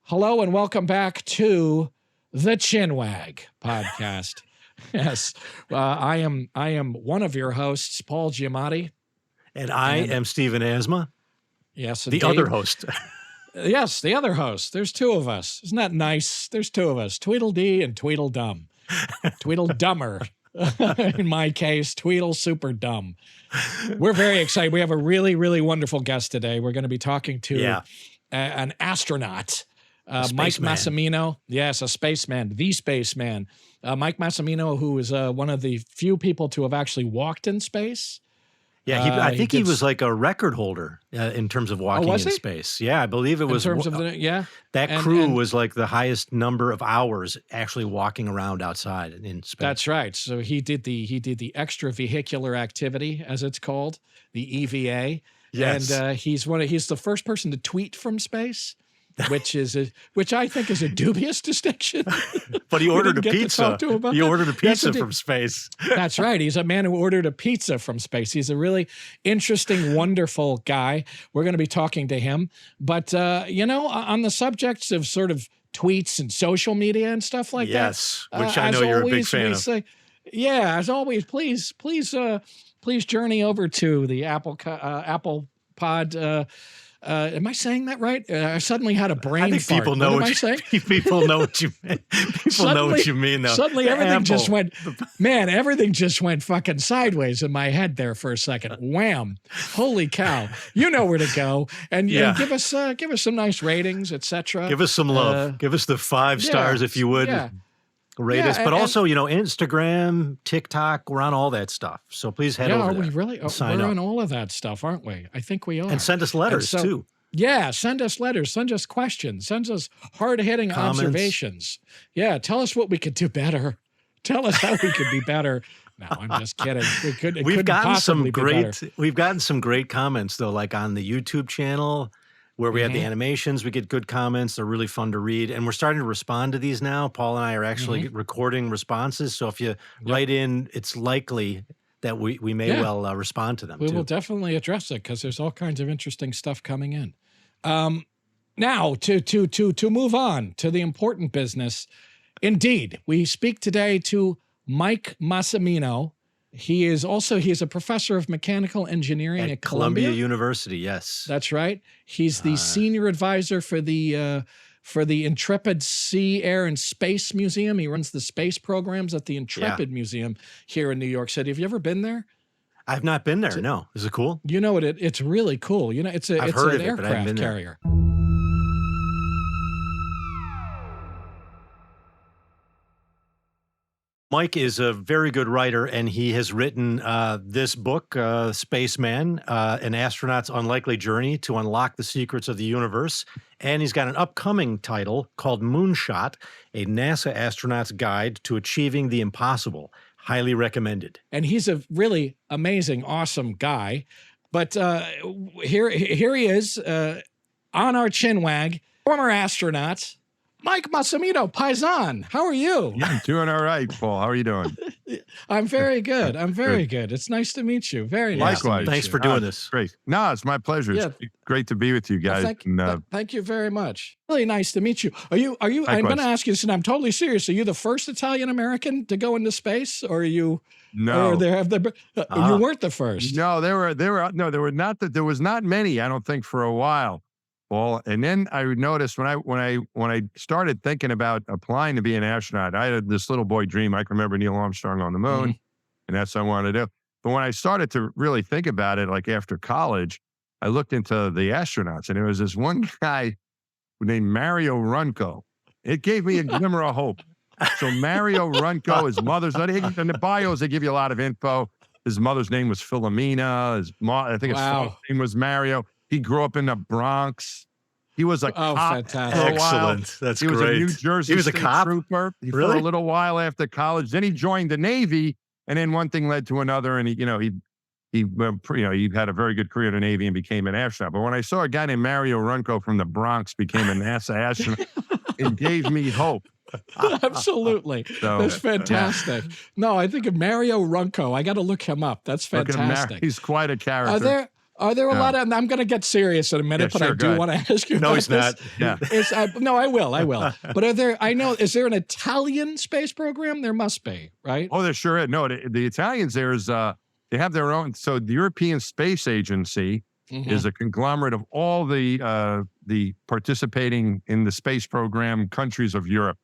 Hello and welcome back to the Chinwag podcast. Yes, I am one of your hosts, Paul Giamatti. And I am Stephen Asma. Yes, the other host. Yes, the other host. There's two of us. Isn't that nice? There's two of us, Tweedledee and Tweedledum. Tweedledummer. In my case, Tweedle super dumb. We're very excited. We have a really, really wonderful guest today. We're going to be talking to an astronaut. Mike Massimino, yes, a spaceman, the spaceman. Mike Massimino, who is one of the few people to have actually walked in space. Yeah, I think he was like a record holder in terms of walking in space. Yeah, I believe it was. In terms of that crew was like the highest number of hours actually walking around outside in space. That's right. So he did the extravehicular activity, as it's called, the EVA. Yes, and he's the first person to tweet from space. Which I think is a dubious distinction. But he ordered a pizza. He ordered a pizza from space. That's right. He's a man who ordered a pizza from space. He's a really interesting, wonderful guy. We're going to be talking to him. But, on the subjects of sort of tweets and social media and stuff like that. Yes, which I know you're a big fan of. As always, please journey over to the Apple Pod. Am I saying that right? I suddenly had a brain fart. I think people know what you mean. People know what you mean, though. Suddenly everything just went, man, everything just went fucking sideways in my head there for a second. Wham. Holy cow. You know where to go. And give us some nice ratings, etc. Give us some love. Give us the 5 stars if you would. Yeah. Rate us, but also, Instagram, TikTok, we're on all that stuff. So please head over there. Are we really? We're on all of that stuff, aren't we? I think we are. And send us letters, too. Yeah, send us letters. Send us questions. Send us hard-hitting observations. Yeah, tell us what we could do better. Tell us how we could be better. No, I'm just kidding. We've gotten some great comments, though, like on the YouTube channel, where we have the animations. We get good comments. They're really fun to read. And we're starting to respond to these now. Paul and I are actually recording responses. So if you write in, it's likely that we may well respond to them. We will definitely address it because there's all kinds of interesting stuff coming in. Now, to move on to the important business. Indeed, we speak today to Mike Massimino. He is a professor of mechanical engineering at Columbia University. Yes, that's right. He's the senior advisor for the Intrepid Sea, Air, and Space Museum. He runs the space programs at the Intrepid Museum here in New York City. Have you ever been there? I've not been there. No, is it cool? You know it's really cool. It's an aircraft carrier. Mike is a very good writer, and he has written this book, Spaceman, An Astronaut's Unlikely Journey to Unlock the Secrets of the Universe. And he's got an upcoming title called Moonshot, a NASA astronaut's guide to achieving the impossible. Highly recommended. And he's a really amazing, awesome guy. But here he is on our Chinwag, former astronaut, Mike Massimino, Paisan. How are you? Yeah, I'm doing all right, Paul. How are you doing? I'm very good. I'm very good. It's nice to meet you. Very nice. Likewise. Thanks for doing this. Great. No, it's my pleasure. Yeah. It's great to be with you guys. Thank you very much. Really nice to meet you. Are you? I'm going to ask you this, and I'm totally serious. Are you the first Italian American to go into space, or are you? No. Or you weren't the first. No, there was not many. I don't think for a while. Well, and then I noticed when I started thinking about applying to be an astronaut, I had this little boy dream. I can remember Neil Armstrong on the moon, and that's what I wanted to do. But when I started to really think about it, like after college, I looked into the astronauts, and there was this one guy named Mario Runco. It gave me a glimmer of hope. So Mario Runco, his mother's, in the bios, they give you a lot of info. His mother's name was Philomena. His mom, I think his father's name was Mario. He grew up in the Bronx. He was a cop. Fantastic. For a while. Excellent. That's great. He was a New Jersey He was a State cop? Trooper for Really? a little while after college. Then he joined the Navy, and then one thing led to another, and he had a very good career in the Navy and became an astronaut. But when I saw a guy named Mario Runco from the Bronx became a NASA astronaut, it gave me hope. Absolutely. That's fantastic. No, I think of Mario Runco. I got to look him up. That's fantastic. He's quite a character. Are there a lot of? I'm going to get serious in a minute, but sure, I do want to ask you. No, about he's this. not. Yeah. No, I will. But are there? I know. Is there an Italian space program? There must be, right? Oh, there sure is. No, the Italians, they have their own. So the European Space Agency is a conglomerate of all the participating in the space program countries of Europe.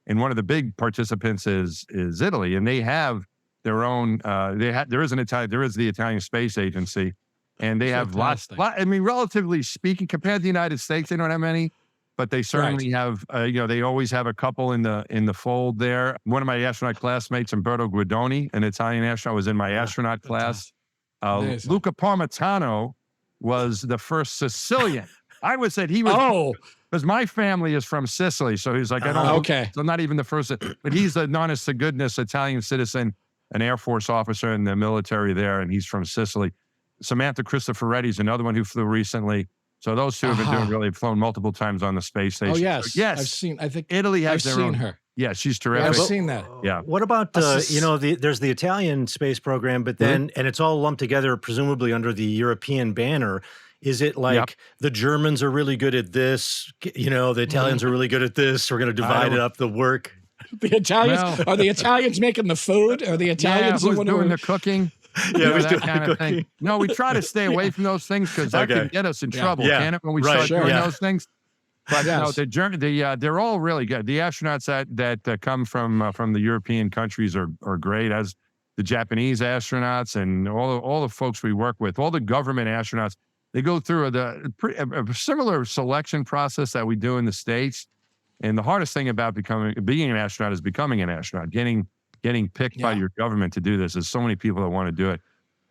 And one of the big participants is Italy, and they have their own. There is the Italian Space Agency, and they have lots. I mean, relatively speaking, compared to the United States, they don't have many, but they certainly have. They always have a couple in the fold there. One of my astronaut classmates, Umberto Guidoni, an Italian astronaut, was in my astronaut class. Luca Parmitano was the first Sicilian. I would say he was. Oh. Because my family is from Sicily, so he's like, I don't know. Okay. So not even the first, but he's an honest to goodness Italian citizen, an Air Force officer in the military there, and he's from Sicily. Samantha Cristoforetti's another one who flew recently. So those two have been doing really, flown multiple times on the space station. Oh, yes. So, yes. I've seen, I think Italy has I've their seen own. her. Yeah, she's terrific. I've seen that. Yeah. What about, there's the Italian space program, but then, and it's all lumped together, presumably under the European banner. Is it like the Germans are really good at this? The Italians are really good at this. We're going to divide it up the work. The Italians are the Italians making the food? Are the Italians who's doing the cooking? Who's that doing kind the of thing. No, we try to stay away from those things because that can get us in trouble, can it? When we start doing those things. But no, they're all really good. The astronauts that come from the European countries are great, as the Japanese astronauts and all the folks we work with, all the government astronauts. They go through a similar selection process that we do in the States. And the hardest thing about being an astronaut is becoming an astronaut, getting picked by your government to do this. There's so many people that want to do it.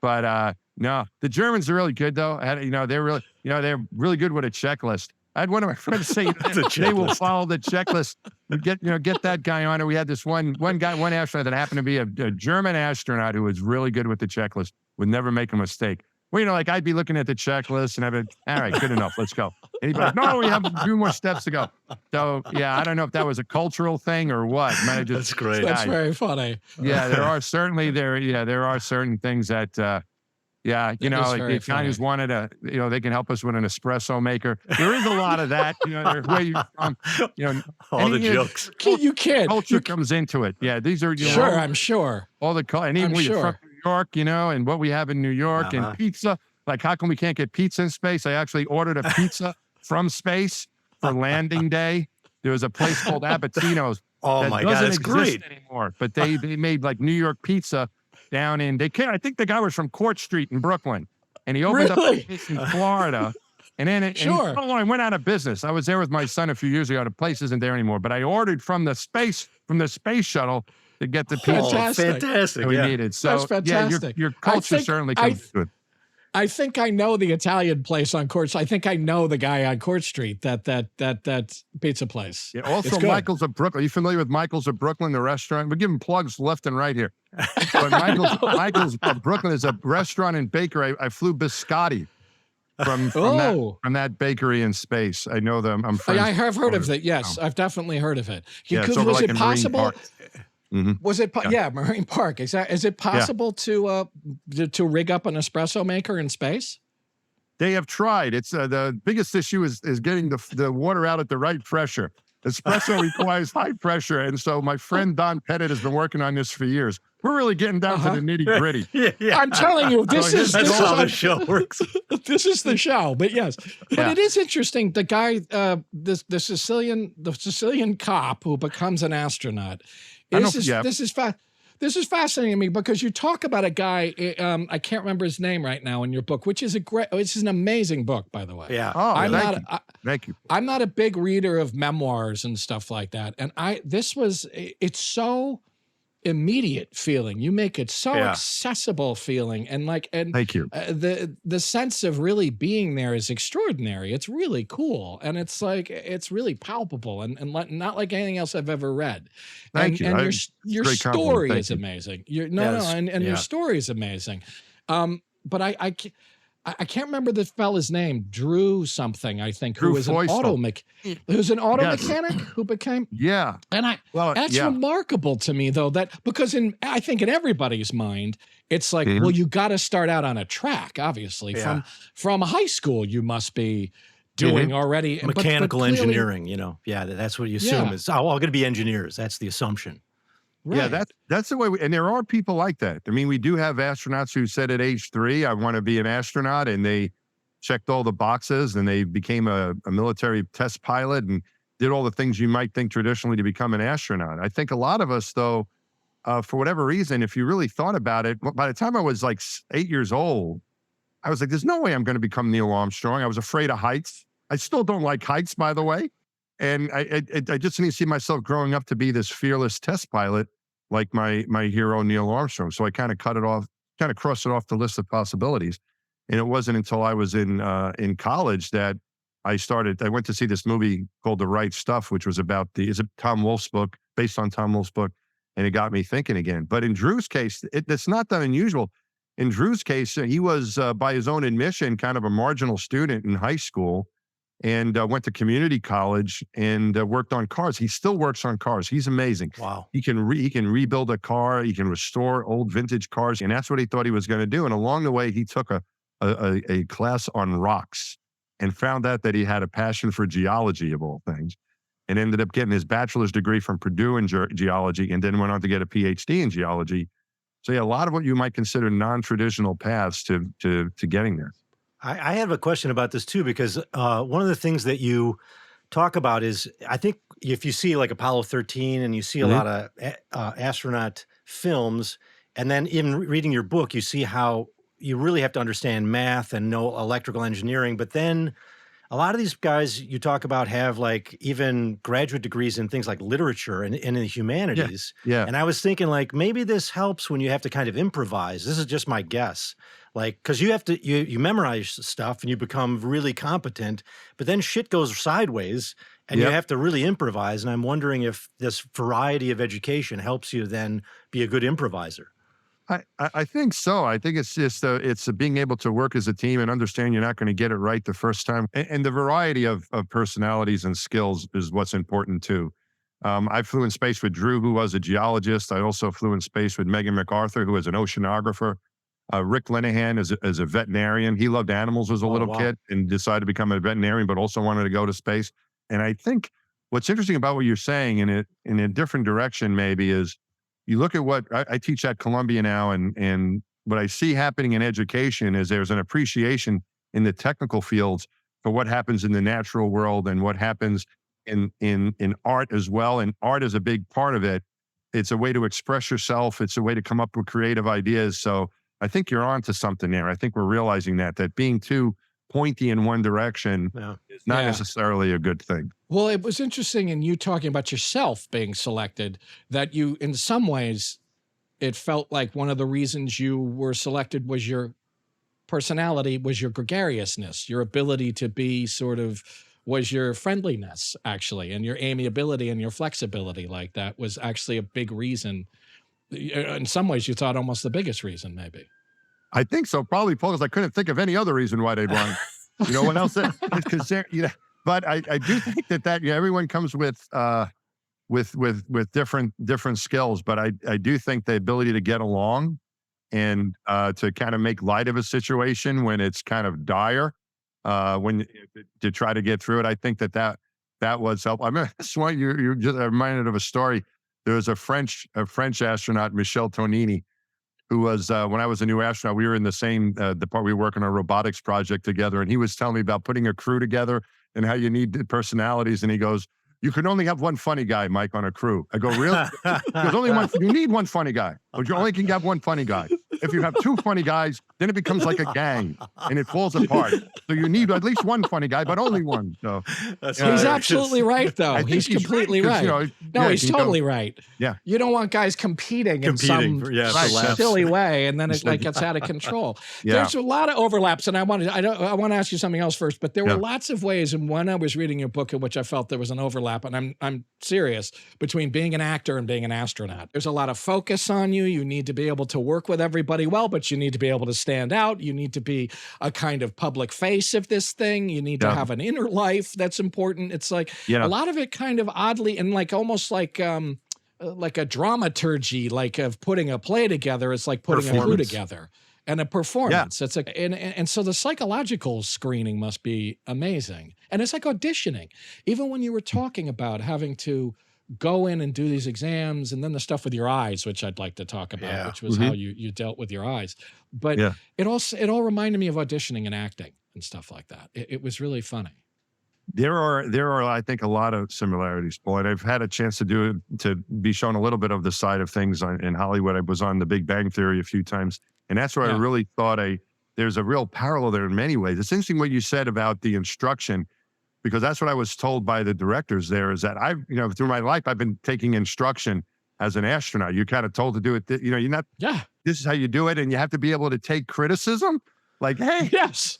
But no, the Germans are really good though. They're really good with a checklist. I had one of my friends say they will follow the checklist. Get that guy on it. We had this one astronaut that happened to be a German astronaut who was really good with the checklist, would never make a mistake. Well, I'd be looking at the checklist and I'd be, all right, good enough, let's go. And he'd be like, no, we have a few more steps to go. So, I don't know if that was a cultural thing or what. That's great. That's very funny. Yeah, there are certainly certain things that, like the Italians wanted they can help us with an espresso maker. There is a lot of that, where you're from, all the jokes. You can't. Culture comes into it. Yeah, these are, sure, I'm sure. All the, and even when you're from New York, and what we have in New York and pizza. Like, how come we can't get pizza in space? I actually ordered a pizza from space for landing day. There was a place called Abatino's. Oh my God, that's great anymore. But they made like New York pizza down in. I think the guy was from Court Street in Brooklyn, and he opened up a place in Florida. And then I went out of business. I was there with my son a few years ago. The place isn't there anymore. But I ordered from the space shuttle to get the pizza. Fantastic! We needed. So that's fantastic. Your culture certainly comes to it. I think I know the Italian place on Court. I think I know the guy on Court Street. That pizza place. Yeah. Also, Michael's of Brooklyn. Are you familiar with Michael's of Brooklyn, the restaurant? We're giving plugs left and right here. But Michael's of Brooklyn is a restaurant and bakery. I flew biscotti from that bakery in space. I know them. I'm friends. I have heard of it. Yes, I've definitely heard of it. Was it possible? Was it? Marine Park. Is it possible to rig up an espresso maker in space? They have tried. It's the biggest issue is getting the water out at the right pressure. Espresso requires high pressure, and so my friend Don Pettit has been working on this for years. We're really getting down to the nitty gritty. I'm telling you, this is how the show works. This is the show, but yes, but it is interesting. The guy, the Sicilian cop who becomes an astronaut. This is fascinating to me because you talk about a guy. I can't remember his name right now in your book, which is an amazing book, by the way. Yeah. Oh, thank you. I'm not a big reader of memoirs and stuff like that, and it's so immediate feeling. You make it so accessible feeling, and thank you. The sense of really being there is extraordinary. It's really cool, and it's really palpable, and not like anything else I've ever read. Thank you. And your story is amazing. Your story is amazing. But I can't remember the fella's name, Drew something, I think, Drew who was an Feustel. who's an auto Yes. mechanic who became, Yeah. and Well, that's yeah. remarkable to me though, that because I think in everybody's mind, it's like, Mhm. well, you got to start out on a track, obviously. Yeah. From high school, you must be doing already but Mechanical clearly- engineering, you know. Yeah, that's what you assume Yeah. is, oh, all going to be engineers. That's the assumption. Yeah, Right. that's the way and there are people like that. I mean, we do have astronauts who said at age 3, I want to be an astronaut, and they checked all the boxes and they became a military test pilot and did all the things you might think traditionally to become an astronaut. I think a lot of us, though, for whatever reason, if you really thought about it, by the time I was like 8 years old, I was like, there's no way I'm going to become Neil Armstrong. I was afraid of heights. I still don't like heights, by the way. And I just didn't see myself growing up to be this fearless test pilot like my hero, Neil Armstrong. So I kind of cut it off, kind of crossed it off the list of possibilities. And it wasn't until I was in college that I went to see this movie called The Right Stuff, which was about is a Tom Wolfe's book, based on Tom Wolfe's book. And it got me thinking again. But in Drew's case, it's not that unusual. In Drew's case, he was, by his own admission, kind of a marginal student in high school, and went to community college and worked on cars. He still works on cars. He's amazing. Wow. He can rebuild a car. He can restore old vintage cars, and that's what he thought he was going to do. And along the way, he took a class on rocks and found out that he had a passion for geology, of all things, and ended up getting his bachelor's degree from Purdue in geology, and then went on to get a PhD in geology. So yeah, a lot of what you might consider non-traditional paths to getting there. I have a question about this too, because one of the things that you talk about is, I think if you see like Apollo 13 and you see a lot of astronaut films, and then in reading your book, you see how you really have to understand math and know electrical engineering. But then a lot of these guys you talk about have like even graduate degrees in things like literature and in the humanities. Yeah. And I was thinking like, maybe this helps when you have to kind of improvise. This is just my guess. Like, cause you have to, you memorize stuff and you become really competent, but then shit goes sideways and you have to really improvise. And I'm wondering if this variety of education helps you then be a good improviser. I think so. I think it's just it's being able to work as a team and understand you're not going to get it right the first time. And the variety of personalities and skills is what's important too. I flew in space with Drew, who was a geologist. I also flew in space with Megan MacArthur, who was an oceanographer. Rick Linehan is a veterinarian. He loved animals as a little kid and decided to become a veterinarian, but also wanted to go to space. And I think what's interesting about what you're saying in a different direction maybe is, you look at what I teach at Columbia now, and what I see happening in education is there's an appreciation in the technical fields for what happens in the natural world and what happens in art as well. And art is a big part of it. It's a way to express yourself. It's a way to come up with creative ideas. So I think you're onto something there. I think we're realizing that being too pointy in one direction is not necessarily a good thing. Well, it was interesting in you talking about yourself being selected, that you, in some ways, it felt like one of the reasons you were selected was your personality, was your gregariousness, your ability to be was your friendliness, actually, and your amiability and your flexibility. Like that was actually a big reason. In some ways, you thought almost the biggest reason, maybe. I think so, probably, Paul, because I couldn't think of any other reason why they'd want. You know what else? Because but I do think that everyone comes with different skills. But I do think the ability to get along and to kind of make light of a situation when it's kind of dire, to try to get through it. I think that was helpful. I mean, that's why you're just reminded of a story. There was a French astronaut, Michel Tonini, who was, when I was a new astronaut, we were in the same department. We were working on a robotics project together. And he was telling me about putting a crew together and how you need personalities. And he goes, you can only have one funny guy, Mike, on a crew. I go, really? There's only one. You need one funny guy. But you only can have one funny guy. If you have two funny guys, then it becomes like a gang and it falls apart. So you need at least one funny guy, but only one. So he's absolutely right, though. He's completely right. He's totally right. Yeah. You don't want guys competing in some silly way, and then it like gets out of control. There's a lot of overlaps, and I want to ask you something else first. But there were lots of ways, and when I was reading your book, in which I felt there was an overlap, and I'm serious, between being an actor and being an astronaut. There's a lot of focus on you. You need to be able to work with everybody. everybody well, but you need to be able to stand out. You need to be a kind of public face of this thing. You need to have an inner life that's important. It's like a lot of it kind of oddly and like almost like a dramaturgy, like of putting a play together. It's like putting a crew together and a performance. It's like, and so the psychological screening must be amazing. And it's like auditioning. Even when you were talking about having to go in and do these exams and then the stuff with your eyes, which I'd like to talk about, which was how you dealt with your eyes. But it all reminded me of auditioning and acting and stuff like that. It was really funny. There are, I think, a lot of similarities, Paul. And I've had a chance to be shown a little bit of the side of things in Hollywood. I was on The Big Bang Theory a few times, and that's where I really thought there's a real parallel there in many ways. It's interesting what you said about the instruction, because that's what I was told by the directors there, is that through my life, I've been taking instruction as an astronaut. You're kind of told to do it. You're not, this is how you do it. And you have to be able to take criticism. Like, hey,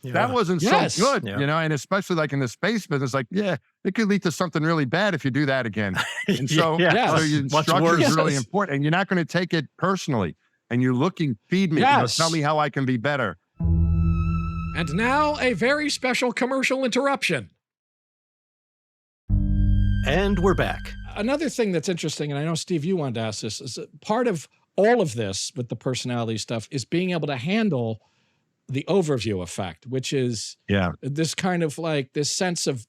that wasn't so good, and especially like in the space business, like, it could lead to something really bad if you do that again. And so, so your instruction is really important, and you're not going to take it personally. And you're looking, feed me, tell me how I can be better. And now a very special commercial interruption. And we're back. Another thing that's interesting, and I know, Steve, you wanted to ask this, is that part of all of this with the personality stuff is being able to handle the overview effect, which is this kind of like this sense of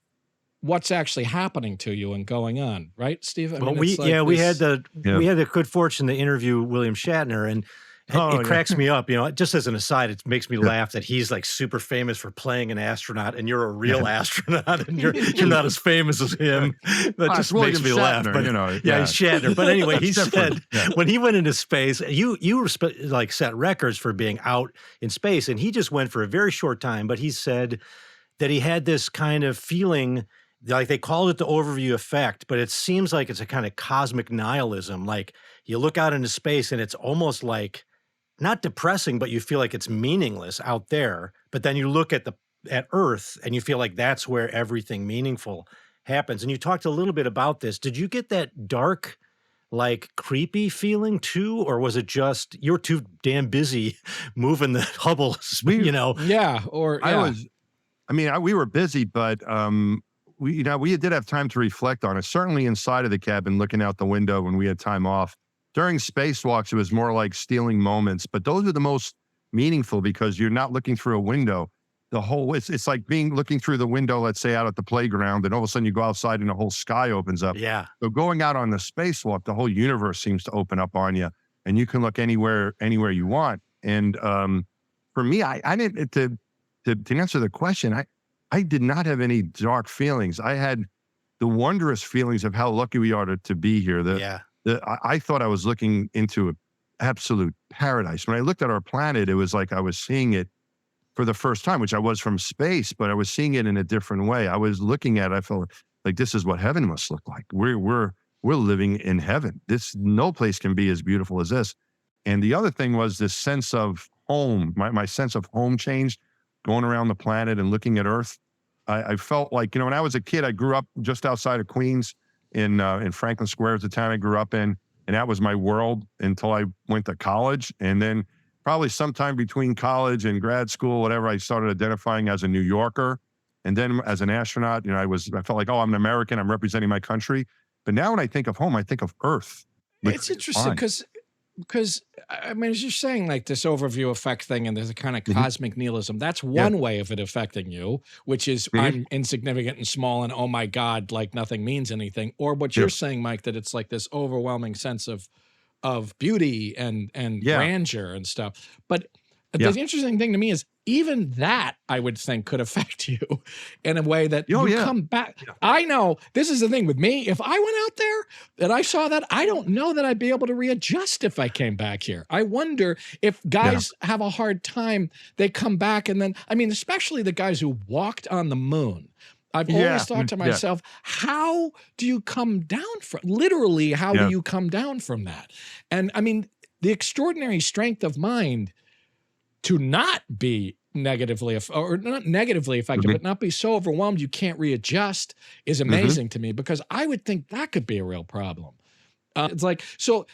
what's actually happening to you and going on, right, Steve? I mean, we had the good fortune to interview William Shatner, and it cracks me up. Just as an aside, it makes me laugh that he's like super famous for playing an astronaut, and you're a real astronaut, and you're not as famous as him. That just makes me laugh. But he's Shatner. But anyway, he said when he went into space, you like set records for being out in space, and he just went for a very short time. But he said that he had this kind of feeling. Like they called it the overview effect, but it seems like it's a kind of cosmic nihilism. Like you look out into space and it's almost like not depressing, but you feel like it's meaningless out there. But then you look at Earth and you feel like that's where everything meaningful happens. And you talked a little bit about this. Did you get that dark, like creepy feeling too? Or was it just you're too damn busy moving the Hubble, Yeah. We were busy, but we did have time to reflect on it. Certainly inside of the cabin, looking out the window when we had time off. During spacewalks, it was more like stealing moments, but those are the most meaningful because you're not looking through a window. It's like looking through the window, let's say out at the playground, and all of a sudden you go outside and the whole sky opens up. Yeah. So going out on the spacewalk, the whole universe seems to open up on you, and you can look anywhere you want. And for me, I didn't to answer the question. I did not have any dark feelings. I had the wondrous feelings of how lucky we are to be here. I thought I was looking into an absolute paradise. When I looked at our planet, it was like I was seeing it for the first time, which I was from space, but I was seeing it in a different way. I was looking at it, I felt like this is what heaven must look like. We're living in heaven. No place can be as beautiful as this. And the other thing was this sense of home. My sense of home changed. Going around the planet and looking at Earth, I felt like, when I was a kid, I grew up just outside of Queens in Franklin Square is the town I grew up in. And that was my world until I went to college. And then probably sometime between college and grad school, whatever, I started identifying as a New Yorker. And then as an astronaut, I felt like, I'm an American, I'm representing my country. But now when I think of home, I think of Earth. It's interesting because I mean, as you're saying, like this overview effect thing, and there's a kind of cosmic nihilism. That's one way of it affecting you, which is I'm insignificant and small, and oh my God, like nothing means anything. Or what you're saying, Mike, that it's like this overwhelming sense of beauty and grandeur and stuff. But the interesting thing to me is even that I would think could affect you in a way that you come back. I know this is the thing with me. If I went out there and I saw that, I don't know that I'd be able to readjust if I came back here. I wonder if guys have a hard time. They come back and then, I mean, especially the guys who walked on the moon. I've always thought to myself, how do you come down from, literally, how do you come down from that? And I mean, the extraordinary strength of mind to not be negatively affected, but not be so overwhelmed you can't readjust is amazing to me, because I would think that could be a real problem. It's like, so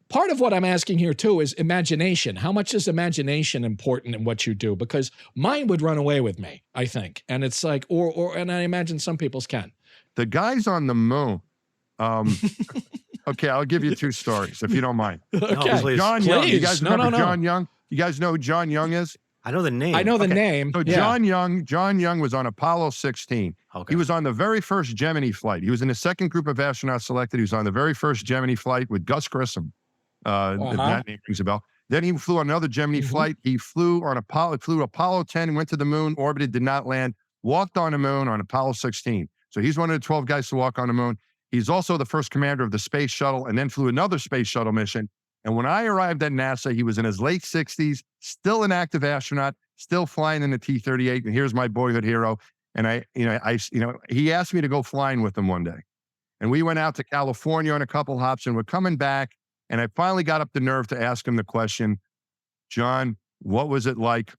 part of what I'm asking here too is imagination. How much is imagination important in what you do? Because mine would run away with me, I think. And it's like, and I imagine some people's can. The guys on the moon. Okay, I'll give you 2 stories if you don't mind. Okay, No, please. John Young. You Please. guys No, remember no, no. John Young? You guys know who John Young is? I know the name. I know the Okay. name. So Yeah. John Young was on Apollo 16. Okay. He was on the very first Gemini flight. He was in the second group of astronauts selected. He was on the very first Gemini flight with Gus Grissom. If that name rings a bell. Then he flew on another Gemini flight. He flew Apollo 10, went to the moon, orbited, did not land, walked on the moon on Apollo 16. So he's one of the 12 guys to walk on the moon. He's also the first commander of the space shuttle, and then flew another space shuttle mission. And when I arrived at NASA, he was in his late 60s, still an active astronaut, still flying in the T-38. And here's my boyhood hero. And he asked me to go flying with him one day. And we went out to California on a couple hops, and we're coming back. And I finally got up the nerve to ask him the question, John, what was it like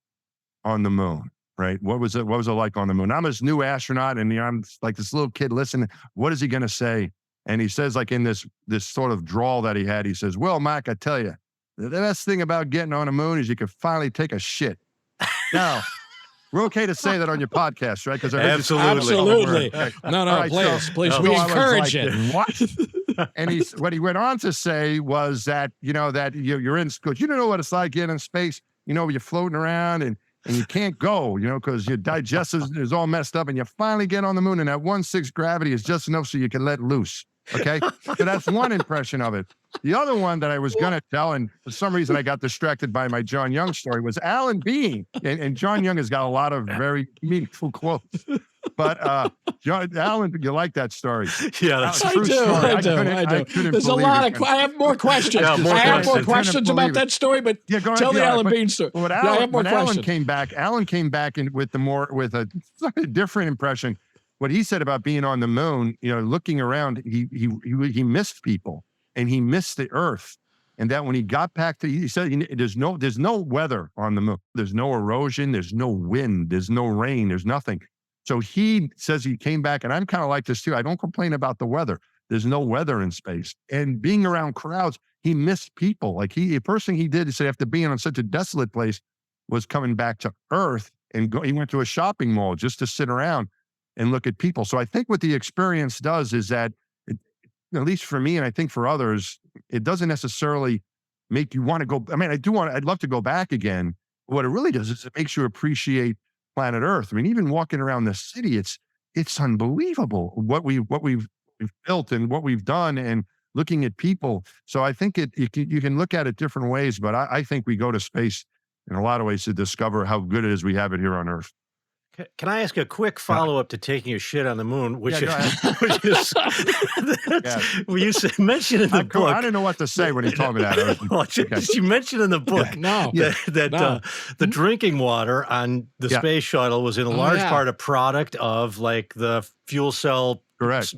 on the moon? Right? What was it like on the moon? I'm his new astronaut, and I'm like this little kid listening. What is he going to say? And he says, like in this sort of drawl that he had, he says, well, Mike, I tell you, the best thing about getting on the moon is you can finally take a shit. Now, we're okay to say that on your podcast, right? Because Absolutely. No, right, please. so We I was encourage like, it. What? And what he went on to say was that, that you're in school. You don't know what it's like getting in space. You're floating around and you can't go, because your digestive is all messed up, and you finally get on the moon, and that 1/6 gravity is just enough so you can let loose. Okay. So that's one impression of it. The other one that I was going to tell, and for some reason I got distracted by my John Young story, was Alan Bean. And John Young has got a lot of very meaningful quotes. But Alan, you like that story? Yeah, that's I true. do. I do. There's a lot of. I have more questions. Yeah, more I have more questions. questions about that story, but Yeah, go ahead. tell the Yeah, Alan but- Bean story. When I have more Alan questions. came back, with a slightly different impression. What he said about being on the moon, looking around, he missed people, and he missed the Earth. And that when he got back to, he said, there's no weather on the moon. There's no erosion. There's no wind. There's no rain. There's nothing. So he says he came back, and I'm kind of like this too. I don't complain about the weather. There's no weather in space. And being around crowds, he missed people. Like the first thing he did, he said, after being on such a desolate place, was coming back to Earth, and he went to a shopping mall just to sit around and look at people. So I think what the experience does is that, at least for me, and I think for others, it doesn't necessarily make you want to go. I mean, I'd love to go back again. What it really does is it makes you appreciate planet Earth. I mean, even walking around the city, it's unbelievable what we've built and what we've done, and looking at people. So I think you can look at it different ways, but I think we go to space in a lot of ways to discover how good it is we have it here on Earth. Can I ask a quick follow-up to taking a shit on the moon, which Yeah, is well, you mentioned in the book. I didn't know what to say when he told me that. Well, you mentioned in the book No. that the drinking water on the space shuttle was in a large part a product of like the fuel cell. Correct.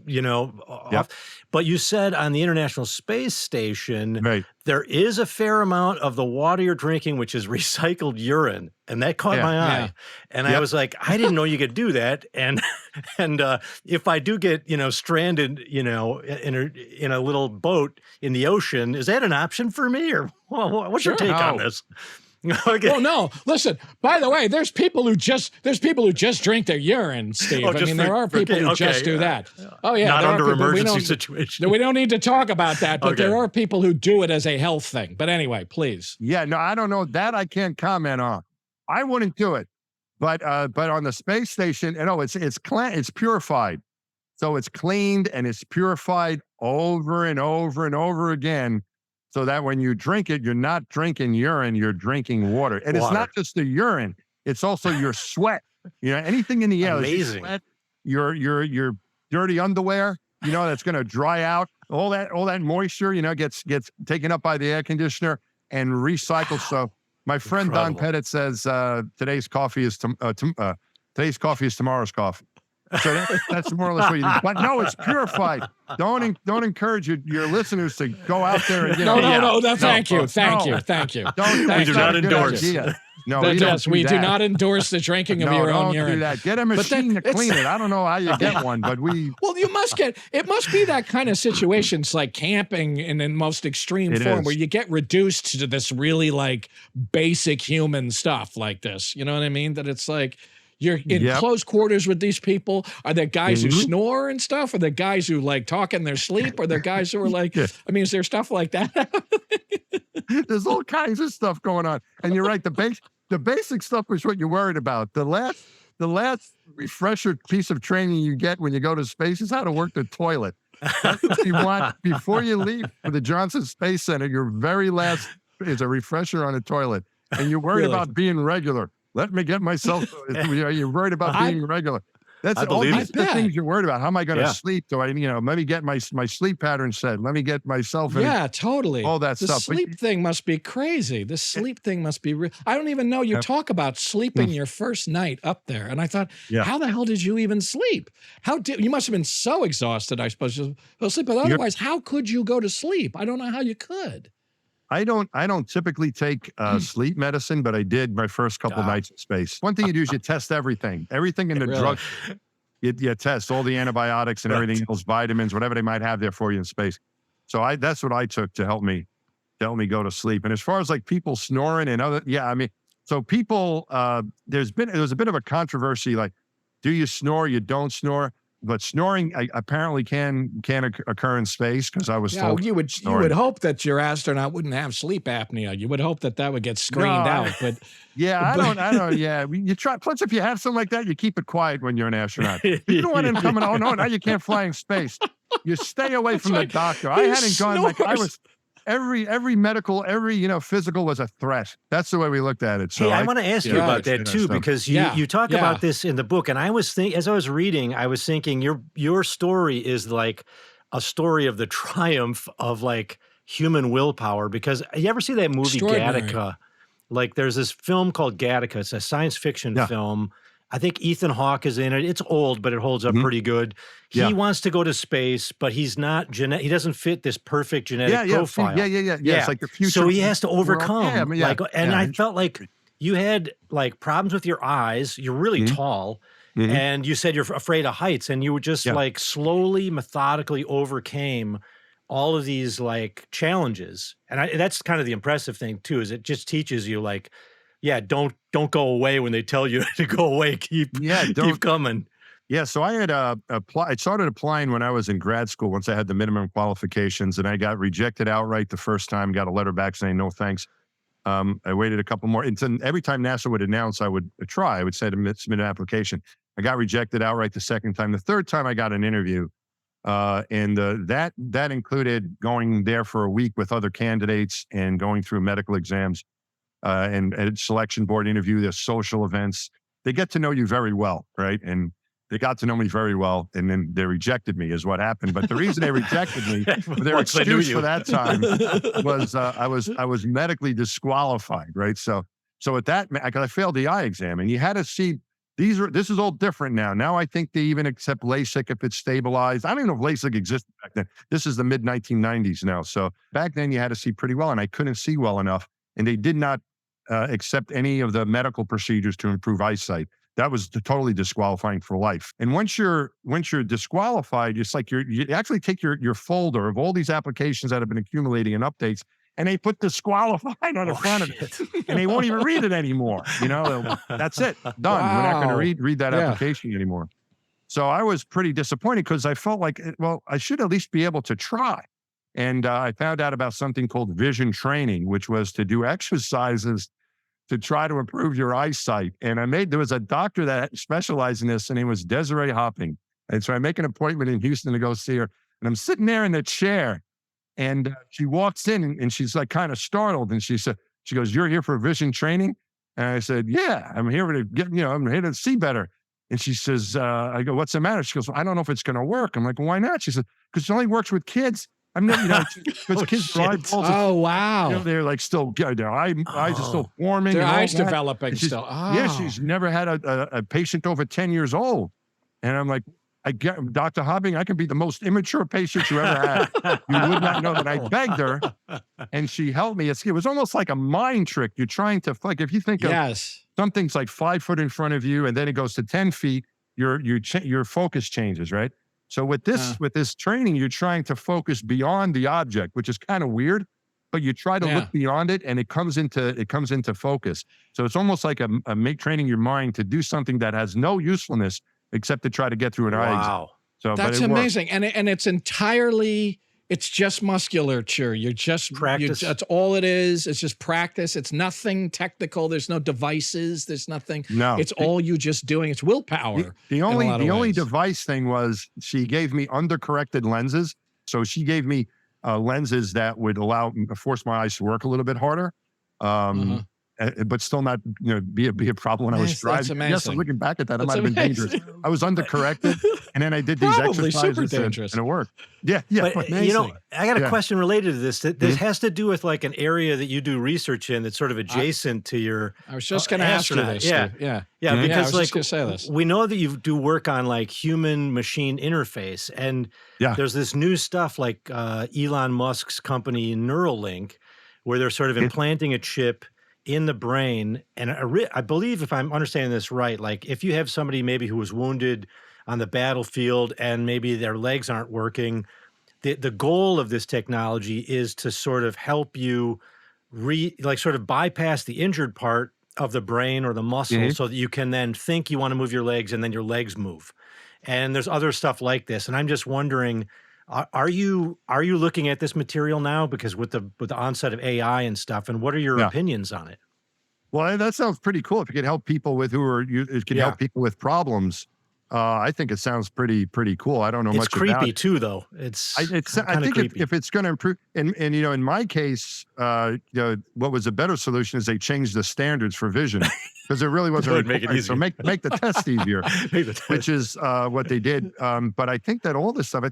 But you said on the International Space Station, Right. there is a fair amount of the water you're drinking, which is recycled urine. And that caught my eye. Yeah. And I was like, I didn't know you could do that. And if I do get, stranded, in a little boat in the ocean, is that an option for me? Or what's your take on this? Okay. Oh no! Listen. By the way, there's people who just drink their urine, Steve. Oh, I mean, there are people who just do that. Oh yeah, Not there under are people, emergency situation. We don't need to talk about that, but Okay. there are people who do it as a health thing. But anyway, please. Yeah, no, I don't know. That I can't comment on. I wouldn't do it. But on the space station, it's purified. So it's cleaned and it's purified over and over and over again. So that when you drink it, you're not drinking urine, you're drinking water. And it's not just the urine, it's also your sweat. Anything in the air. Amazing. Your sweat, your dirty underwear, that's going to dry out. All that moisture, gets taken up by the air conditioner and recycled. So my friend Don Pettit says today's coffee is tomorrow's coffee. So that's more or less what you do. But no, it's purified. Don't encourage your listeners to go out there and No. Thank you. We do not endorse. No, That, we don't yes, do we do that. not endorse the drinking of No, your own don't urine. do that. Get a But machine to it's- clean it. I don't know how you get one, but we. Well, it must be that kind of situations like camping in the most extreme It form is. where you get reduced to this really like basic human stuff like this. You know what I mean? That it's like you're in Yep. close quarters with these people. Are there guys who Mhm. snore and stuff? Are there guys who like talk in their sleep? Are there guys who are like, Yeah. I mean, is there stuff like that? There's all kinds of stuff going on. And you're right. The basic stuff is what you're worried about. The last refresher piece of training you get when you go to space is how to work the toilet. That's what you want before you leave for the Johnson Space Center. Your very last is a refresher on the toilet. And you're worried Really? about being regular. Let me get myself. You're worried about being regular. That's I all believe these it. are the things you're worried about. How am I going to Yeah. sleep? Do I, let me get my sleep pattern set. Let me get myself in. Yeah, totally. all that the stuff. But sleep thing must be crazy. The sleep thing must be real. I don't even know you Yep. talk about sleeping your first night up there. And I thought, Yeah. how the hell did you even sleep? You must have been so exhausted, I suppose. Well, sleep, but otherwise, how could you go to sleep? I don't know how you could. I don't typically take sleep medicine, but I did my first couple nights in space. One thing you do is you test everything in the Really? drug. You test all the antibiotics and everything else, vitamins, whatever they might have there for you in space. So that's what I took to help me go to sleep. And as far as like people snoring and other, I mean, so people, there's a bit of a controversy, like, do you snore? You don't snore? But snoring apparently can occur in space, because I was told you would snoring. hope that your astronaut wouldn't have sleep apnea. You would hope that would get screened out. But Yeah, I don't. Yeah, you try. Plus, if you have something like that, you keep it quiet when you're an astronaut. You don't want him coming. Oh no, now you can't fly in space. You stay away from the doctor. I hadn't gone like I was. Every medical, physical was a threat. That's the way we looked at it. So Hey, I want to ask you about that too, because you talk about this in the book, and I was as I was reading, I was thinking your story is like a story of the triumph of like human willpower. Because you ever see that movie Gattaca? Like, there's this film called Gattaca. It's a science fiction film. I think Ethan Hawke is in it. It's old, but it holds up pretty good. He wants to go to space, but he's not he doesn't fit this perfect genetic profile. Yeah. It's like the future. So he has to overcome. I felt like you had like problems with your eyes. You're really tall. And you said you're afraid of heights, and you were just like slowly, methodically overcame all of these like challenges. And that's kind of the impressive thing too, is it just teaches you like, don't go away when they tell you to go away. Keep coming. Yeah, so I had I started applying when I was in grad school, once I had the minimum qualifications, and I got rejected outright the first time, got a letter back saying no thanks. I waited a couple more. And every time NASA would announce I would try, I would say to submit an application. I got rejected outright the second time. The third time I got an interview, and that included going there for a week with other candidates and going through medical exams. And a selection board interview, there's social events. They get to know you very well, right? And they got to know me very well, and then they rejected me is what happened. But the reason they rejected me, their excuse for that time was I was medically disqualified, right? So at that, I failed the eye exam, and you had to see this is all different now. Now I think they even accept LASIK if it's stabilized. I don't even know if LASIK existed back then. This is the mid 1990s now. So back then you had to see pretty well, and I couldn't see well enough, and they did not accept any of the medical procedures to improve eyesight. That was totally disqualifying for life. And once you're disqualified, it's like you actually take your folder of all these applications that have been accumulating and updates, and they put disqualified on the front of it, and they won't even read it anymore. That's it, done. Wow. We're not going to read that application anymore. So I was pretty disappointed, because I felt like, well, I should at least be able to try. And I found out about something called vision training, which was to do exercises to try to improve your eyesight. And there was a doctor that specialized in this, and it was Desiree Hopping. And so I make an appointment in Houston to go see her. And I'm sitting there in the chair, and she walks in, and she's like kind of startled. And she goes, "You're here for vision training?" And I said, "Yeah, I'm here to I'm here to see better." And she says, I go, "What's the matter?" She goes, "I don't know if it's going to work." I'm like, "Well, why not?" She said, "Because it only works with kids." I'm never, because kids' eyeballs. Oh, wow. They're like still, their eyes are still forming. Their eyes developing still. Yeah, she's never had a patient over 10 years old. And I'm like, Dr. Hobbing, I can be the most immature patient you ever had. You would not know that. I begged her, and she helped me. It was almost like a mind trick. You're trying to, like, if you think of Yes. something's like 5 foot in front of you, and then it goes to 10 feet, your focus changes, right? So with this training, you're trying to focus beyond the object, which is kind of weird, but you try to look beyond it, and it comes into focus. So it's almost like training your mind to do something that has no usefulness except to try to get through an eye exam. Wow. So that's amazing. And it's entirely, it's just musculature. You're just practice. That's all it is. It's just practice. It's nothing technical. There's no devices. There's nothing. No, it's all you just doing. It's willpower. The only device thing was she gave me undercorrected lenses. So she gave me lenses that would force my eyes to work a little bit harder. But still not, be a problem when I was driving. That's amazing. Yes, I'm looking back at that. It might have been dangerous. I was undercorrected, and then I did these exercises, and it worked. Yeah. But I got a question related to this. This has to do with like an area that you do research in that's sort of adjacent to your. I was just going to ask you this. Yeah. Because I was just gonna say this. We know that you do work on like human machine interface, and there's this new stuff like Elon Musk's company Neuralink, where they're sort of implanting a chip in the brain. And I believe, if I'm understanding this right, like if you have somebody maybe who was wounded on the battlefield and maybe their legs aren't working, the goal of this technology is to sort of help you sort of bypass the injured part of the brain or the muscle so that you can then think you want to move your legs and then your legs move. And there's other stuff like this. And I'm just wondering, are you looking at this material now? Because with the onset of AI and stuff, and what are your opinions on it? Well, that sounds pretty cool. If you could help people with help people with problems, I think it sounds pretty cool. I don't know much about it. It's creepy too, though. I think if it's going to improve, and in my case, what was a better solution is they changed the standards for vision because it really wasn't make it easier. So make the test easier, which is what they did. But I think that all this stuff,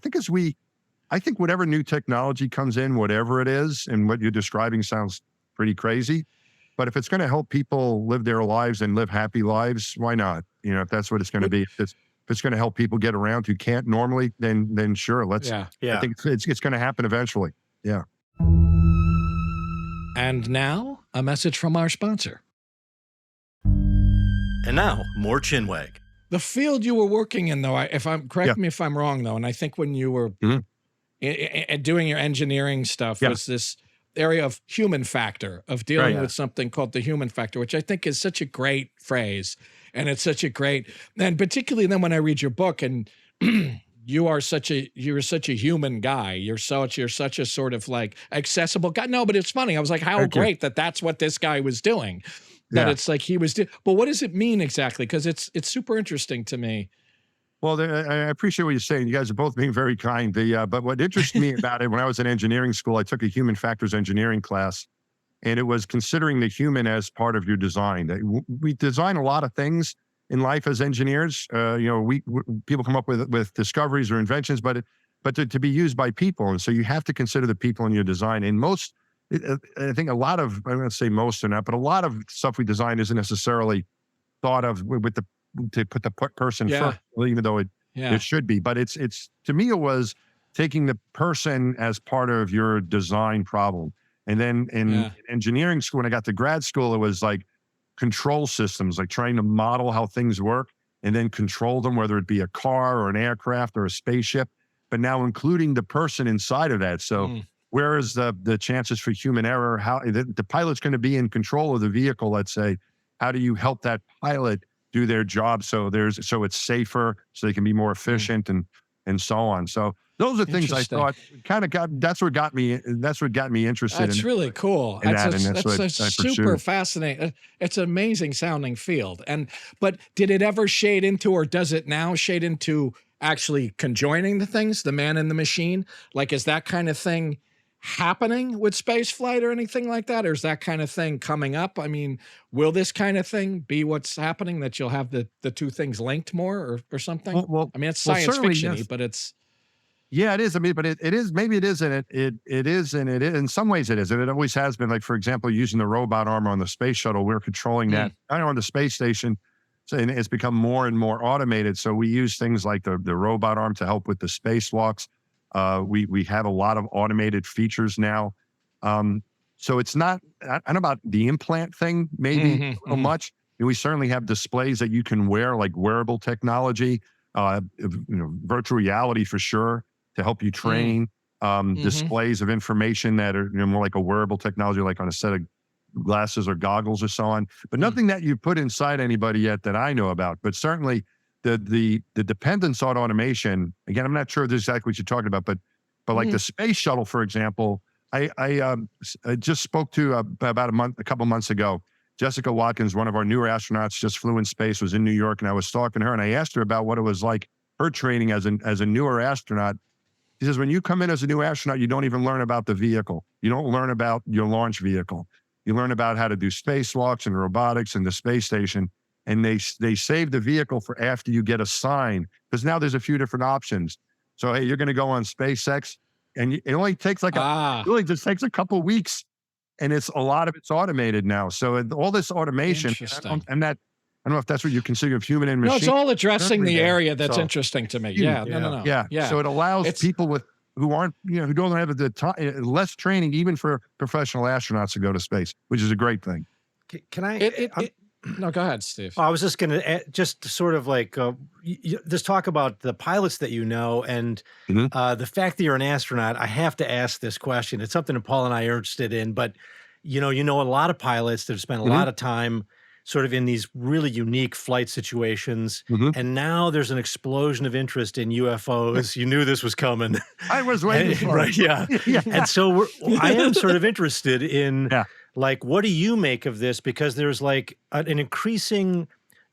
I think whatever new technology comes in, whatever it is, and what you're describing sounds pretty crazy. But if it's going to help people live their lives and live happy lives, why not? If that's what it's going to be. If it's going to help people get around who can't normally, then sure, let's. I think it's going to happen eventually. Yeah. And now a message from our sponsor. And now more Chinwag. The field you were working in, though, correct me if I'm wrong, though, and I think when you were doing your engineering stuff was this area of human factor, of dealing with something called the human factor, which I think is such a great phrase. And it's such a great, and particularly then when I read your book, and you're such a human guy. You're such a sort of like accessible guy. No, but it's funny. I was like, how great that that's what this guy was doing. That it's like he was, but what does it mean exactly? Because it's super interesting to me. Well, I appreciate what you're saying. You guys are both being very kind. But what interested me about it, when I was in engineering school, I took a human factors engineering class, and it was considering the human as part of your design. We design a lot of things in life as engineers. People come up with discoveries or inventions, but to be used by people, and so you have to consider the people in your design. And I think a lot of, I'm going to say most or not, but a lot of stuff we design isn't necessarily thought of to put the person first, even though it should be. But it's to me, it was taking the person as part of your design problem. And then in engineering school, when I got to grad school, it was like control systems, like trying to model how things work and then control them, whether it be a car or an aircraft or a spaceship, but now including the person inside of that. So where is the chances for human error? How the pilot's going to be in control of the vehicle, let's say. How do you help that pilot do their job so it's safer, so they can be more efficient and so on. So those are things I thought that's what got me interested. That's really cool. That's super fascinating. It's an amazing sounding field. But did it ever shade into, or does it now shade into actually conjoining the things, the man and the machine? Like, is that kind of thing happening with space flight or anything like that? Or is that kind of thing coming up? I mean, will this kind of thing be what's happening, that you'll have the two things linked more or something? Well, I mean, it's science fiction-y, but it's... Yeah, it is. I mean, but it is, maybe it is, and it is, and it is, in some ways it is. And it always has been. Like, for example, using the robot arm on the space shuttle, we're controlling that. I know on the space station, So, and it's become more and more automated. So we use things like the robot arm to help with the spacewalks. We have a lot of automated features now. So it's not, I don't know about the implant thing, maybe so much. We certainly have displays that you can wear, like wearable technology, virtual reality for sure, to help you train. Displays of information that are more like a wearable technology, like on a set of glasses or goggles or so on. But nothing that you put inside anybody yet that I know about. But certainly the dependence on automation. Again, I'm not sure this is exactly what you're talking about, but like the space shuttle, for example. I just spoke to about a couple months ago. Jessica Watkins, one of our newer astronauts, just flew in space, was in New York, and I was talking to her, and I asked her about what it was like, her training as a newer astronaut. She says, when you come in as a new astronaut, you don't even learn about the vehicle. You don't learn about your launch vehicle. You learn about how to do spacewalks and robotics and the space station, and they save the vehicle for after you get assigned, because now there's a few different options. So, hey, you're going to go on SpaceX, and it only takes it really just takes a couple weeks, and a lot of it's automated now. So all this automation, I don't know if that's what you consider of human and machine. No, it's all addressing the area that's interesting to me. Yeah. So it allows people who aren't, who don't have the time, less training, even for professional astronauts, to go to space, which is a great thing. Can I? No, go ahead, Steve. I was just going to just sort of like just talk about the pilots that and the fact that you're an astronaut. I have to ask this question. It's something that Paul and I are interested in, but you know a lot of pilots that have spent a lot of time sort of in these really unique flight situations, and now there's an explosion of interest in UFOs. You knew this was coming. I was waiting for it. Yeah. And so I am sort of interested in. Like, what do you make of this? Because there's like an increasing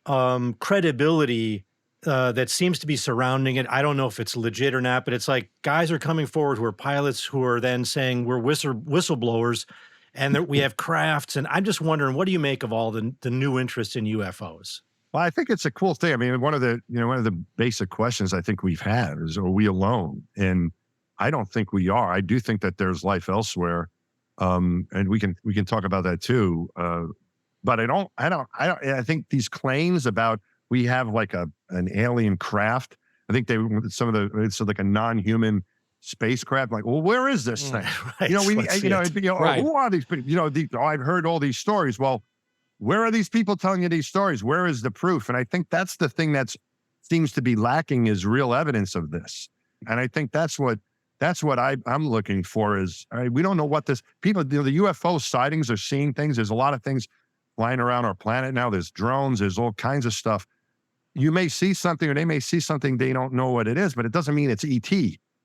credibility that seems to be surrounding it. I don't know if it's legit or not, but it's like guys are coming forward who are pilots who are then saying we're whistleblowers and that we have crafts. And I'm just wondering, what do you make of all the new interest in UFOs? Well, I think it's a cool thing. I mean, one of the basic questions I think we've had is, are we alone? And I don't think we are. I do think that there's life elsewhere. And we can talk about that too. But I think these claims about we have like an alien craft, I think it's like a non-human spacecraft. Like, well, where is this thing? Right. Who are these people? I've heard all these stories. Well, where are these people telling you these stories? Where is the proof? And I think that's the thing that seems to be lacking, is real evidence of this. And I think that's what I'm looking for is, all right, we don't know what the UFO sightings are seeing things. There's a lot of things flying around our planet now. There's drones, there's all kinds of stuff. You may see something, or they may see something, they don't know what it is, but it doesn't mean it's ET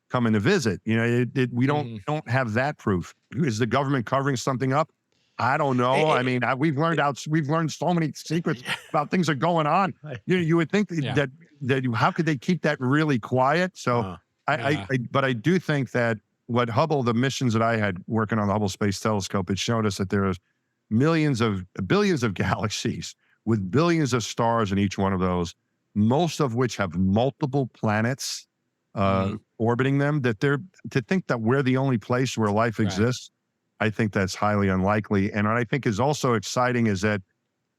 coming to visit. We don't have that proof. Is the government covering something up? I don't know. I mean, we've learned so many secrets about things that are going on. You would think that how could they keep that really quiet? So but I do think that what the missions that I had working on the Hubble Space Telescope, it showed us that there is billions of galaxies with billions of stars in each one of those, most of which have multiple planets orbiting them. To think that we're the only place where life exists, I think that's highly unlikely. And what I think is also exciting is that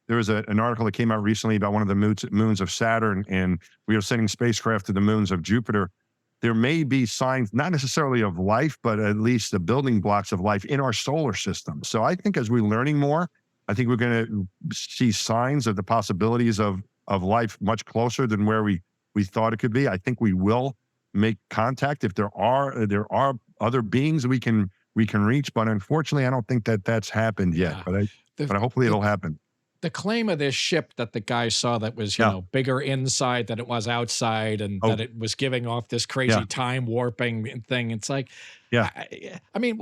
there was an article that came out recently about one of the moons of Saturn, and we are sending spacecraft to the moons of Jupiter. There may be signs, not necessarily of life, but at least the building blocks of life in our solar system. So I think as we're learning more, I think we're going to see signs of the possibilities of life much closer than where we thought it could be. I think we will make contact if there are other beings we can reach, but unfortunately, I don't think that's happened yet. But hopefully it'll happen. The claim of this ship that the guy saw that was, bigger inside than it was outside, and that it was giving off this crazy time warping thing. It's like, I mean,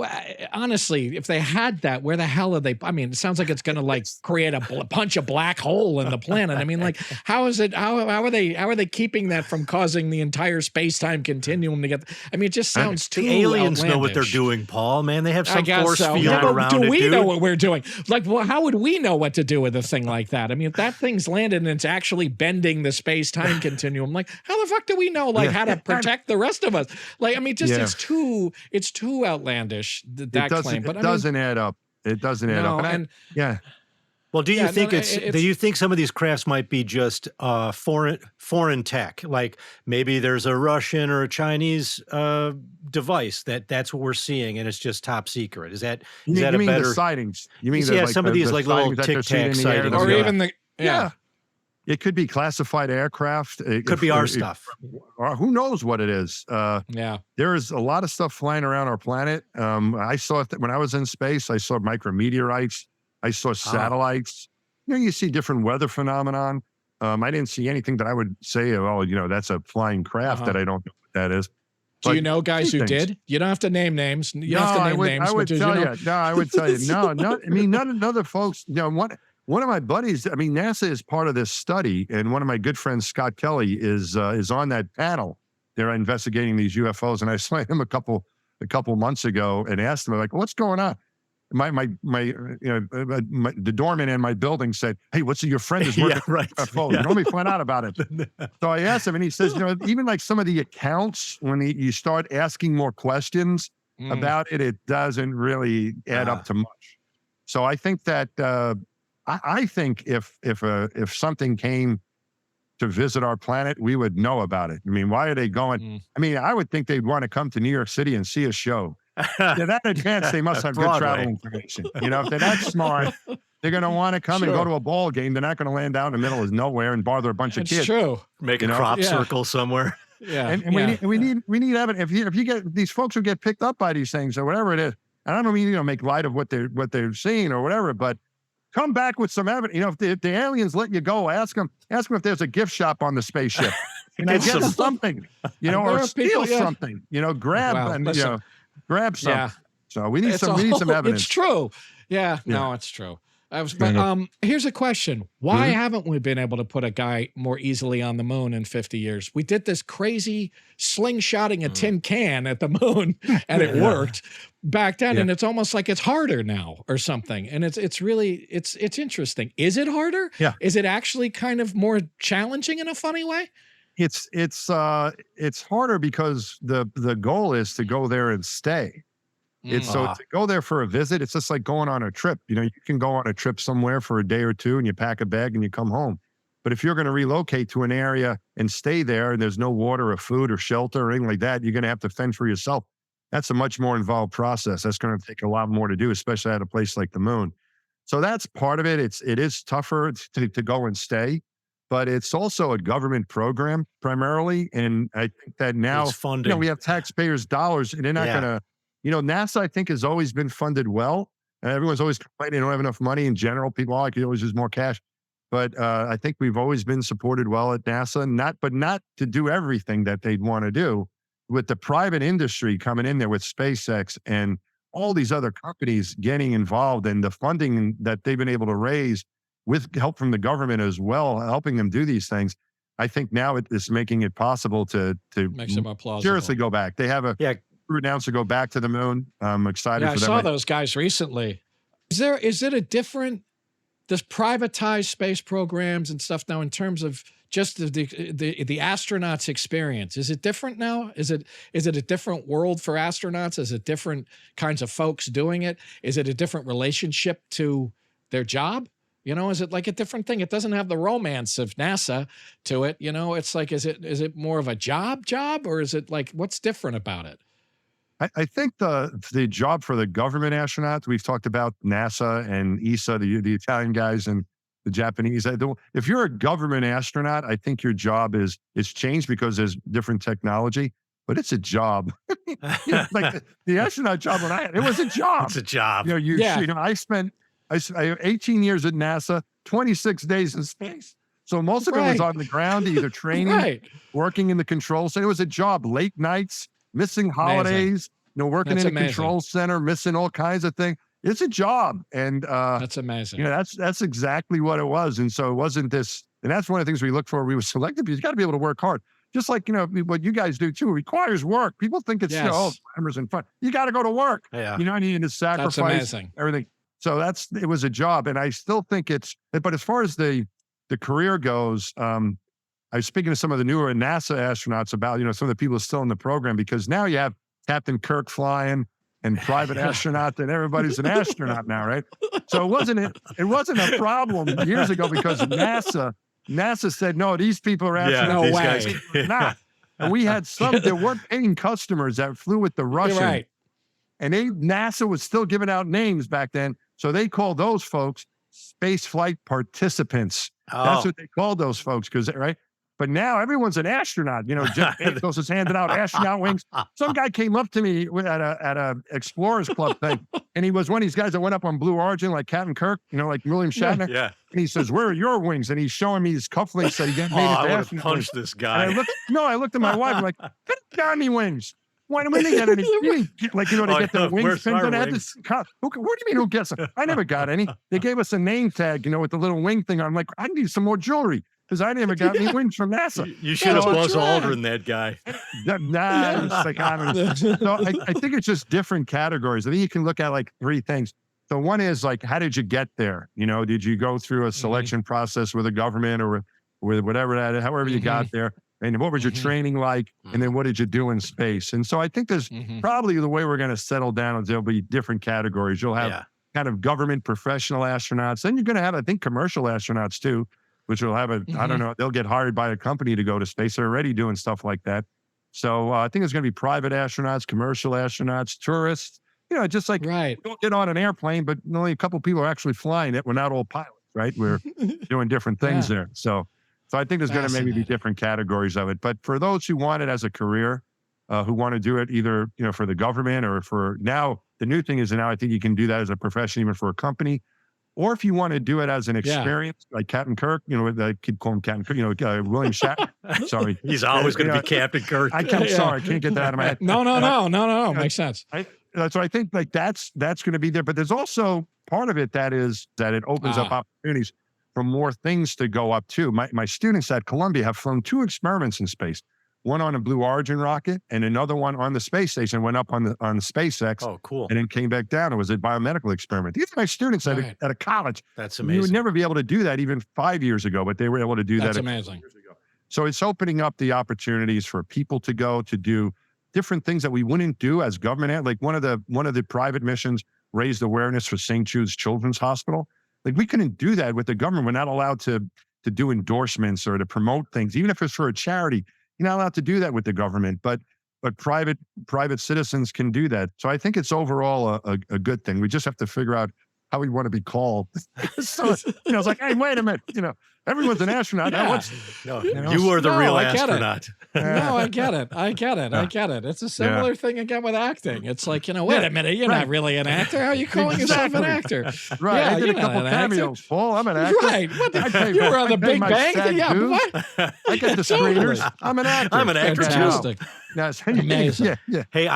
honestly, if they had that, where the hell are they? I mean, it sounds like it's going to like create punch a black hole in the planet. I mean, like, how is it? How are they keeping that from causing the entire space-time continuum to get? I mean, it just sounds too. The aliens outlandish. know what they're doing, Paul. Man, they have some force field but around it. Do we know what we're doing? Like, well, how would we know what to do with a thing like that? I mean, if that thing's landed and it's actually bending the space-time continuum, like, how the fuck do we know, like, how to protect the rest of us? Like, I mean, just it's too outlandish, that claim. But it doesn't add up. It doesn't add up. Well, do you Yeah, no, think do you think some of these crafts might be just foreign tech? Like maybe there's a Russian or a Chinese device that's what we're seeing, and it's just top secret. Is that You a mean the better? sightings? You mean Yeah, like some of these the like little sightings that they're Tic seeing Tac in the air? sightings, or yeah. even the Yeah. It could be classified aircraft. Could be our stuff. Or who knows what it is. yeah. There is a lot of stuff flying around our planet. I saw it when I was in space. I saw micrometeorites. I saw satellites. You see different weather phenomenon. I didn't see anything that I would say, oh, that's a flying craft that I don't know what that is. Do you know guys who did? You don't have to name names. You don't have to name names. I would tell you. No, I would tell you. No, I mean, none of the folks. One of my buddies. I mean, NASA is part of this study, and one of my good friends, Scott Kelly, is on that panel. They're investigating these UFOs, and I saw him a couple months ago and asked him, like, "What's going on?" The doorman in my building said, "Hey, what's your friend is working on UFOs? You normally find out about it." So I asked him, and he says, even like some of the accounts, when you start asking more questions about it, it doesn't really add up to much. So I think that I think if something came to visit our planet, we would know about it. I mean, why are they going? I mean, I would think they'd want to come to New York City and see a show. That in advance, they must have good travel information. If they're that smart, they're going to want to come and go to a ball game. They're not going to land out in the middle of nowhere and bother a bunch of kids. It's true. Make a crop circle somewhere. Yeah. And we need evidence. If you get these folks who get picked up by these things or whatever it is, and I don't mean make light of what they're seeing or whatever, but come back with some evidence. If the aliens let you go, ask them if there's a gift shop on the spaceship. Get something, or steal something. Grab something. Yeah. So we need some evidence. It's true. Yeah. No, it's true. But here's a question. Why haven't we been able to put a guy more easily on the moon in 50 years? We did this crazy slingshotting a tin can at the moon and it worked back then. And it's almost like it's harder now or something. And it's really interesting. Is it harder? Yeah. Is it actually kind of more challenging in a funny way? It's harder because the goal is to go there and stay. So to go there for a visit, it's just like going on a trip. You can go on a trip somewhere for a day or two and you pack a bag and you come home. But if you're going to relocate to an area and stay there and there's no water or food or shelter or anything like that, you're going to have to fend for yourself. That's a much more involved process. That's going to take a lot more to do, especially at a place like the moon. So that's part of it. It is tougher to go and stay, but it's also a government program primarily. And I think that now we have taxpayers' dollars and they're not going to, NASA, I think, has always been funded well. And everyone's always complaining they don't have enough money in general. People I could always use more cash. But I think we've always been supported well at NASA, not to do everything that they'd want to do. With the private industry coming in there with SpaceX and all these other companies getting involved and the funding that they've been able to raise with help from the government as well, helping them do these things. I think now it is making it possible to makes it more plausible. Seriously go back. They have a crew announced to go back to the moon. I'm excited for them. I saw those guys recently. Is it a different, this privatized space programs and stuff now in terms of just the astronauts' experience? Is it different now? Is it a different world for astronauts? Is it different kinds of folks doing it? Is it a different relationship to their job? Is it like a different thing? It doesn't have the romance of NASA to it. It's like, is it more of a job, or is it like, what's different about it? I think the job for the government astronauts, we've talked about NASA and ESA, the Italian guys and the Japanese. If you're a government astronaut, I think your job is changed because there's different technology, but it's a job. Like the astronaut job when it was a job. It's a job. I spent 18 years at NASA, 26 days in space. So most of it was on the ground, either training, working in the control center. It was a job, late nights, missing holidays, working in a control center, missing all kinds of things. It's a job. And that's amazing. That's exactly what it was. And so it wasn't this, and that's one of the things we look for. We were selected because you got to be able to work hard. Just like, what you guys do too, it requires work. People think it's, glamours and fun. You got to go to work. Yeah. I need to sacrifice everything. So it was a job. And I still think but as far as the career goes, I was speaking to some of the newer NASA astronauts about, some of the people still in the program, because now you have Captain Kirk flying and private astronaut, and everybody's an astronaut now, right? So it wasn't a problem years ago because NASA said, no, these people are astronauts. No these way. guys. They're not. And we had there were paying customers that flew with the Russians. Right. And NASA was still giving out names back then. So they called those folks space flight participants. That's what they called those folks, right? But now everyone's an astronaut. Jeff Bezos is handing out astronaut wings. Some guy came up to me at a Explorers Club thing, and he was one of these guys that went up on Blue Origin, like Captain Kirk, like William Shatner. Yeah. And he says, "Where are your wings?" And he's showing me his cufflinks that he got made I into would have astronaut punched wings. this guy. And I looked at my wife. I'm like, "Get Johnny wings. Why do we get any? You get the wings where's pins my on it. wings? What do you mean who gets them? I never got any. They gave us a name tag, with the little wing thing. I'm like, I need some more jewelry because I never got any wings from NASA. You should have Buzz right. Aldrin that guy. It's like, I don't know. So I think it's just different categories. I think you can look at like three things. So one is like, how did you get there? Did you go through a selection process with the government or with whatever however you got there? And what was your training like? And then what did you do in space? And so I think there's probably the way we're going to settle down is there'll be different categories. You'll have kind of government professional astronauts. Then you're going to have, I think, commercial astronauts too, which will have I don't know, they'll get hired by a company to go to space. They're already doing stuff like that. So I think it's going to be private astronauts, commercial astronauts, tourists, just like Right. we don't get on an airplane, but only a couple people are actually flying it. We're not all pilots, right? We're doing different things there. So I think there's going to maybe be different categories of it. But for those who want it as a career, who want to do it either, for the government or for now, the new thing is now I think you can do that as a profession, even for a company. Or if you want to do it as an experience, like Captain Kirk, I could call him Captain Kirk, William Shatner. Sorry. He's always going to be Captain Kirk. Sorry, I can't get that out of my head. No. Makes sense. So I think like that's going to be there. But there's also part of it that it opens up opportunities for more things to go up too. My students at Columbia have flown 2 experiments in space. One on a Blue Origin rocket and another one on the space station, went up on the SpaceX. Oh, cool. And then came back down. It was a biomedical experiment. These are my students at a college. That's amazing. You would never be able to do that even 5 years ago, but they were able to do that. That's amazing. Years ago. So it's opening up the opportunities for people to go to do different things that we wouldn't do as government. Like one of the private missions raised awareness for St. Jude's Children's Hospital. Like we couldn't do that with the government. We're not allowed to do endorsements or to promote things, even if it's for a charity. You're not allowed to do that with the government, but private citizens can do that. So I think it's overall a good thing. We just have to figure out how we want to be called. So it's like, hey, wait a minute, everyone's an astronaut. Yeah. You are the real astronaut. No, I get it. I get it. It's a similar thing again with acting. It's like, wait a minute, you're not really an actor. How are you calling yourself an actor? Right. Yeah, I did a couple cameos. Paul, I'm an actor. Right. You were on the Big Bang. What? I get the screeners. I'm an actor. I'm an actor Fantastic. Yes. Amazing. Yeah. Hey,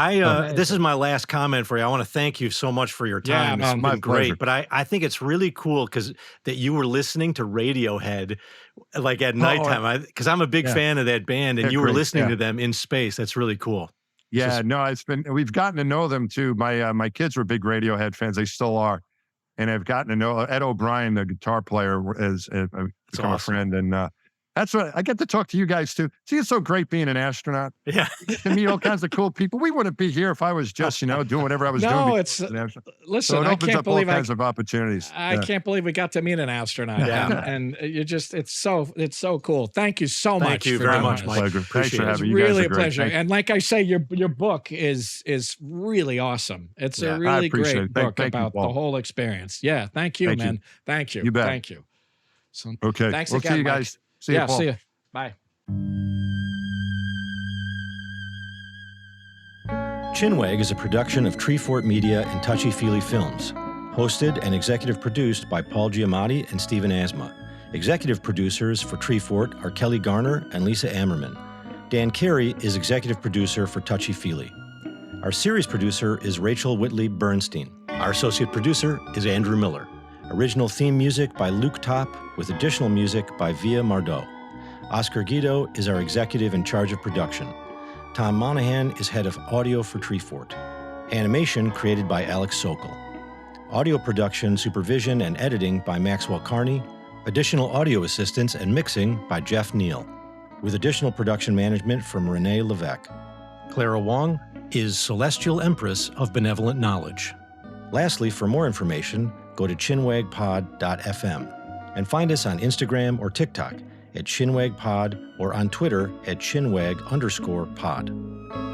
this is my last comment for you. I want to thank you so much for your time. Yeah, It's my been great. pleasure. But I think it's really cool that you were listening to Radiohead like at nighttime. Because I'm a big fan of that band, and you were listening to them in space. That's really cool. Yeah, we've gotten to know them too. My kids were big Radiohead fans. They still are. And I've gotten to know Ed O'Brien, the guitar player, has become a friend. And that's what I get to talk to you guys too. See, it's so great being an astronaut. Yeah. You get to meet all kinds of cool people. We wouldn't be here if I was just, doing whatever I was doing. No, Listen, so it I opens can't up all believe kinds of opportunities. I can't believe we got to meet an astronaut. Yeah. And it's so cool. Thank you so much. Thank you for very doing much, this. Mike. Pleasure. Thanks Appreciate for it. having It's you. really guys a are great. pleasure. Thank you. And like I say, your book is really awesome. It's a I really appreciate great it. book Thank you, about Paul. the whole experience. Yeah. Thank you, Thank you. man. Thank you. You bet. Thank you. So, Okay. Thanks We'll again, see you Mike. guys. See you, Paul. See you. Bye. Chinwag is a production of Treefort Media and Touchy Feely Films. Hosted and executive produced by Paul Giamatti and Stephen Asma. Executive producers for Treefort are Kelly Garner and Lisa Ammerman. Dan Carey is executive producer for Touchy Feely. Our series producer is Rachel Whitley Bernstein. Our associate producer is Andrew Miller. Original theme music by Luke Top, with additional music by Via Mardot. Oscar Guido is our executive in charge of production. Tom Monahan is head of audio for Treefort. Animation created by Alex Sokol. Audio production, supervision, and editing by Maxwell Carney. Additional audio assistance and mixing by Jeff Neal. With additional production management from Renee Levesque. Clara Wong, is Celestial Empress of Benevolent Knowledge. Lastly, for more information, go to chinwagpod.fm and find us on Instagram or TikTok at chinwagpod or on Twitter at chinwag_pod.